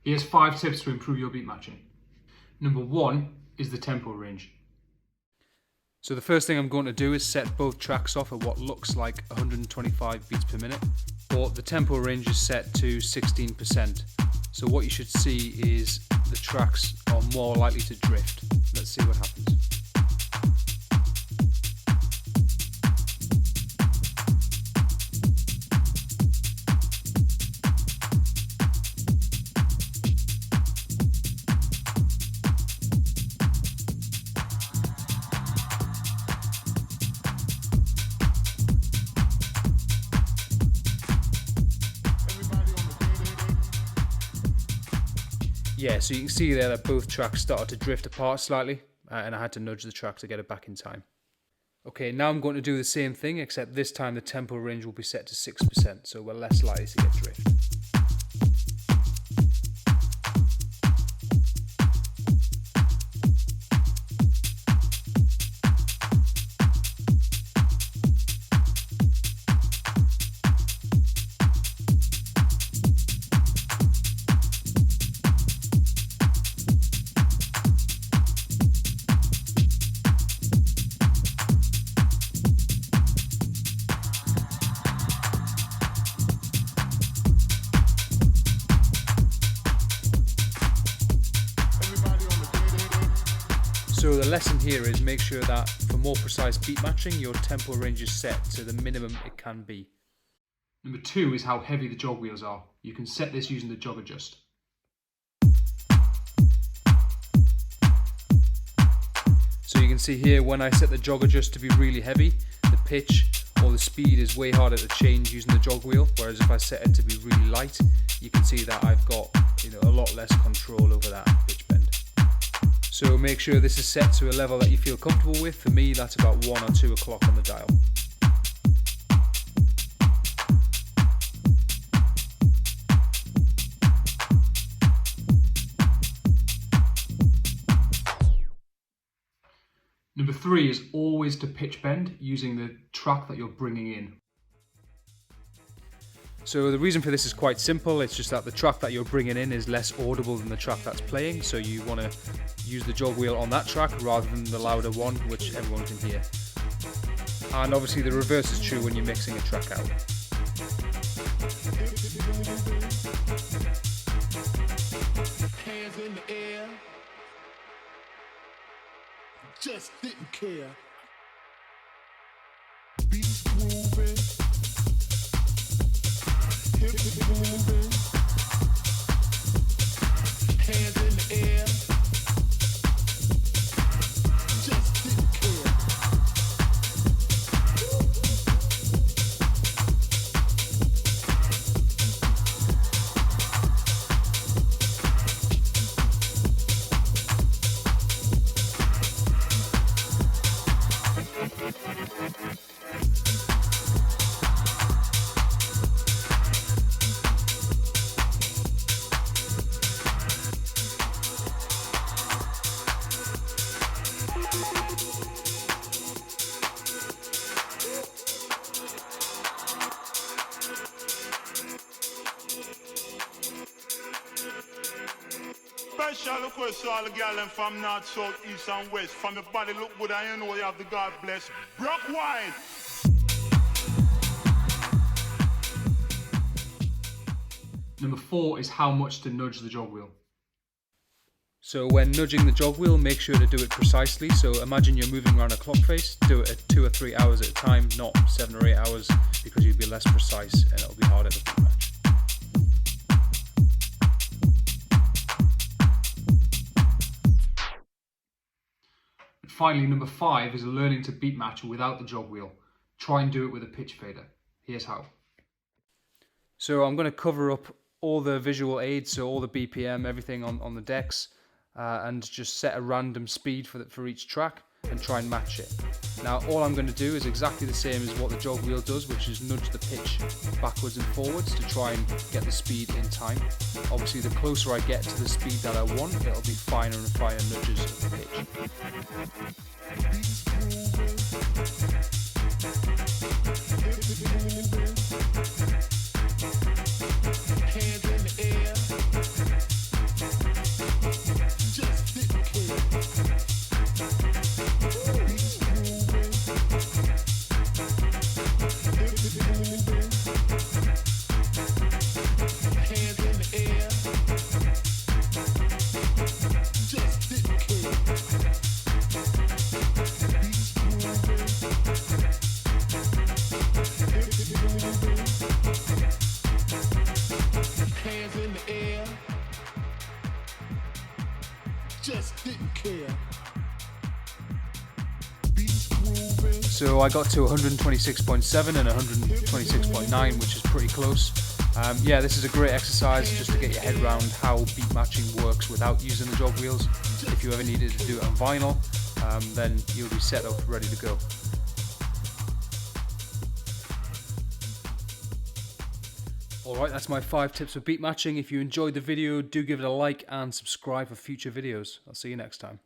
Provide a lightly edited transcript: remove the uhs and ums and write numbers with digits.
Here's 5 tips to improve your beat matching. Number 1 is the tempo range. So the first thing I'm going to do is set both tracks off at what looks like 125 beats per minute, but the tempo range is set to 16%. So what you should see is the tracks are more likely to drift. Let's see what happens. Yeah, so you can see there that both tracks started to drift apart slightly, and I had to nudge the track to get it back in time. Okay, now I'm going to do the same thing, except this time the tempo range will be set to 6%, so we're less likely to get drift. So the lesson here is make sure that for more precise beat matching, your tempo range is set to the minimum it can be. Number 2 is how heavy the jog wheels are. You can set this using the jog adjust. So you can see here when I set the jog adjust to be really heavy, the pitch or the speed is way harder to change using the jog wheel, whereas if I set it to be really light, you can see that I've got a lot less control over that pitch bend. So make sure this is set to a level that you feel comfortable with. For me, that's about 1 or 2 o'clock on the dial. Number 3 is always to pitch bend using the track that you're bringing in. So the reason for this is quite simple. It's just that the track that you're bringing in is less audible than the track that's playing, so you want to use the jog wheel on that track rather than the louder one, which everyone can hear. And obviously the reverse is true when you're mixing a track out. Hands in the air, just didn't care. Beats moving, hips moving, hands in the air, just didn't care. Special request to all the girls from north, south, east and west. From your body look good and you know you have the God bless. Brock wine. Number 4 is how much to nudge the jog wheel. So when nudging the jog wheel, make sure to do it precisely. So imagine you're moving around a clock face, do it at 2 or 3 hours at a time, not 7 or 8 hours, because you'll be less precise and it'll be harder to beat match. Finally, number 5 is learning to beat match without the jog wheel. Try and do it with a pitch fader. Here's how. So I'm going to cover up all the visual aids, so all the BPM, everything on the decks, and just set a random speed for each track and try and match it. Now all I'm going to do is exactly the same as what the jog wheel does, which is nudge the pitch backwards and forwards to try and get the speed in time. Obviously the closer I get to the speed that I want, it'll be finer and finer nudges of the pitch. Hands in the air, just didn't care. Beats grooving. So I got to 126.7 and 126.9, which is pretty close. Yeah, this is a great exercise just to get your head around how beat matching works without using the jog wheels. If you ever needed to do it on vinyl, then you'll be set up ready to go. Alright, that's my 5 tips for beat matching. If you enjoyed the video, do give it a like and subscribe for future videos. I'll see you next time.